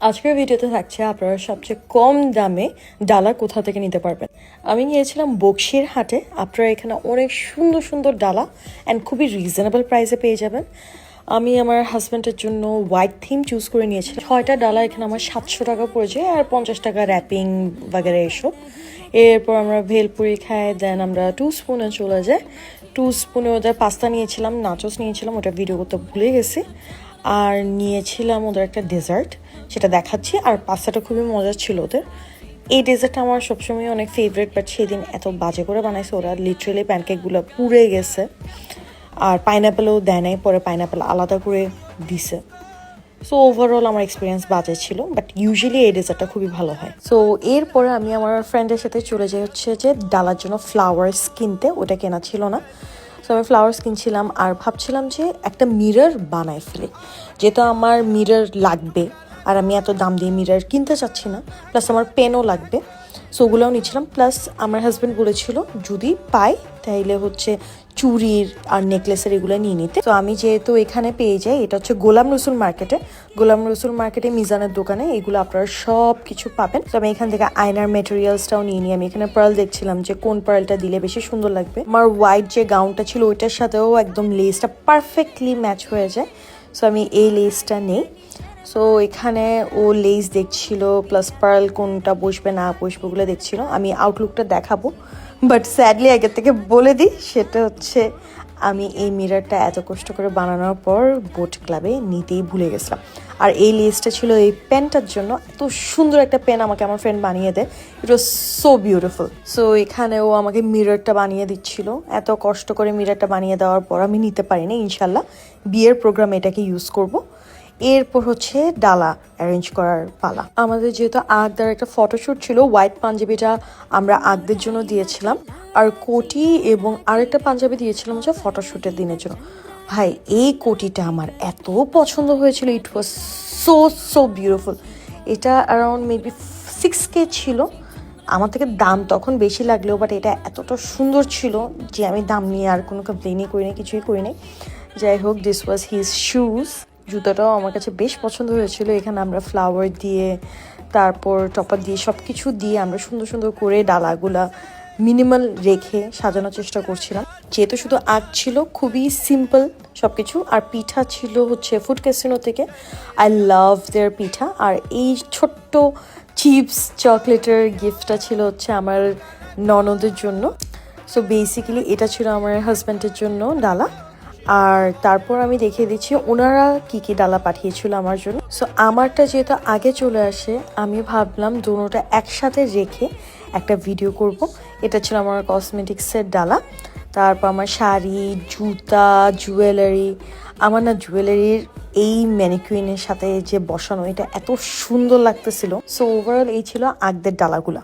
আজকের ভিডিওতে থাকছে আপনারা সবচেয়ে কম দামে ডালা কোথা থেকে নিতে পারবেন। আমি গিয়েছিলাম বকশির হাটে। আপনারা এখানে অনেক সুন্দর সুন্দর ডালা অ্যান্ড খুবই রিজনেবল প্রাইসে পেয়ে যাবেন। আমি আমার হাজব্যান্ডের জন্য হোয়াইট থিম চুজ করে নিয়েছিলাম। 6টা ডালা এখানে আমার 700 টাকা পড়েছে, আর 50 টাকা র্যাপিং বাগেরা এসব। এরপর আমরা ভেলপুরি খাই, দেন আমরা 2 স্পুনে চলে যাই। 2 স্পুনে ওদের পাস্তা নিয়েছিলাম, নাচোস নিয়েছিলাম, ওটা ভিডিও করতে ভুলে গেছি। আর নিয়েছিলাম ওদের একটা ডেজার্ট, সেটা দেখাচ্ছি। আর পাস্তাটা খুবই মজার ছিল ওদের। এই ডেজার্টটা আমার সবসময় অনেক ফেভারিট, বাট সেদিন এত বাজে করে বানাইছে ওরা, লিটারেলি প্যানকেকগুলো পুড়ে গেছে। আর পাইনাপেলও দেয় নাই, পরে পাইনাপেল আলাদা করে দিছে। সো ওভারঅল আমার এক্সপিরিয়েন্স বাজে ছিল, বাট ইউজুয়ালি এই ডেজার্টটা খুবই ভালো হয়। সো এরপরে আমি আমার ফ্রেন্ডের সাথে চলে যাই হচ্ছে যে ডালার জন্য ফ্লাওয়ার্স কিনতে। ওটা কেনা ছিল না, সো আমি ফ্লাওয়ার্স কিনছিলাম আর ভাবছিলাম যে একটা মিরর বানায় ফেলি, যেহেতু আমার মিরর লাগবে আর আমি এত দাম দিয়ে মিরর কিনতে চাচ্ছি না, প্লাস আমার পেনও লাগবে। সো ওগুলোও নিচ্ছিলাম। প্লাস আমার হাজব্যান্ড বলেছিল যদি পাই তাইলে হচ্ছে চুড়ির আর নেকলেসের এগুলো নিয়ে নিতে। তো আমি যেহেতু এখানে পেয়ে যাই, এটা হচ্ছে গোলাম রসুল মার্কেটে। গোলাম রসুল মার্কেটে মিজানের দোকানে এগুলো আপনারা সব কিছু পাবেন। তো আমি এখান থেকে আয়নার মেটেরিয়ালসটাও নিয়ে নিই। আমি এখানে পার্ল দেখছিলাম যে কোন পার্লটা দিলে বেশি সুন্দর লাগবে। আমার হোয়াইট যে গাউনটা ছিল ওইটার সাথেও একদম লেসটা পারফেক্টলি ম্যাচ হয়ে যায়। সো আমি এই লেসটা নেই। সো এখানে ও লেস দেখছিল, প্লাস পার্ল কোনটা বসবে না বসবে ওগুলো দেখছিল। আমি আউটলুকটা দেখাবো, বাট স্যাডলি আগের থেকে বলে দিই, সেটা হচ্ছে আমি এই মিররটা এত কষ্ট করে বানানোর পর বোট ক্লাবে নিতেই ভুলে গেছিলাম। আর এই লেসটা ছিল এই পেনটার জন্য। এত সুন্দর একটা পেন আমাকে আমার ফ্রেন্ড বানিয়ে দেয়, ইট ওয়াজ সো বিউটিফুল। সো এখানে ও আমাকে মিররটা বানিয়ে দিচ্ছিল। এত কষ্ট করে মিররটা বানিয়ে দেওয়ার পর আমি নিতে পারিনি। ইনশাল্লাহ বিয়ের প্রোগ্রামে এটাকে ইউজ করব। এরপর হচ্ছে ডালা অ্যারেঞ্জ করার পালা। আমাদের যেহেতু আগদার একটা ফটোশ্যুট ছিল, হোয়াইট পাঞ্জাবিটা আমরা আগদের জন্য দিয়েছিলাম, আর কোটি এবং আরেকটা পাঞ্জাবি দিয়েছিলাম যে ফটোশ্যুটের দিনের জন্য। ভাই এই কোটিটা আমার এত পছন্দ হয়েছিল, ইট ওয়াজ সো সো বিউটিফুল। এটা অ্যারাউন্ড মেবি 6K ছিল। আমার থেকে দাম তখন বেশি লাগলেও বাট এটা এতটা সুন্দর ছিল যে আমি দাম নিয়ে আর কোনো কমপ্লেনই করি না, কিছুই করি নাই। যাই হোক, দিস ওয়াজ হিজ শুজ। জুতাটাও আমার কাছে বেশ পছন্দ হয়েছিল। এখানে আমরা ফ্লাওয়ার দিয়ে, তারপর টপার দিয়ে, সব কিছু দিয়ে আমরা সুন্দর সুন্দর করে ডালাগুলা মিনিমাল রেখে সাজানোর চেষ্টা করছিলাম। যেহেতু শুধু আগ ছিল, খুবই সিম্পল সব কিছু। আর পিঠা ছিল হচ্ছে ফুড ক্যাসিনো থেকে। আই লাভ দেয়ার পিঠা। আর এই ছোট্ট চিপস চকলেটের গিফটটা ছিল হচ্ছে আমার ননদের জন্য। সো বেসিক্যালি এটা ছিল আমার হাজব্যান্ডের জন্য ডালা। আর তারপর আমি দেখিয়ে দিচ্ছি ওনারা কি কি ডালা পাঠিয়েছিল আমার জন্য। সো আমারটা যেহেতু আগে চলে আসে, আমি ভাবলাম দুটোটা একসাথে রেখে একটা ভিডিও করব। এটা ছিল আমার কসমেটিক্সের ডালা। তারপর আমার শাড়ি, জুতা, জুয়েলারি। আমার না জুয়েলারির এই ম্যানিকুইনের সাথে যে বসানো, এটা এত সুন্দর লাগতেছিল। সো ওভারঅল এই ছিল আগদের ডালাগুলা।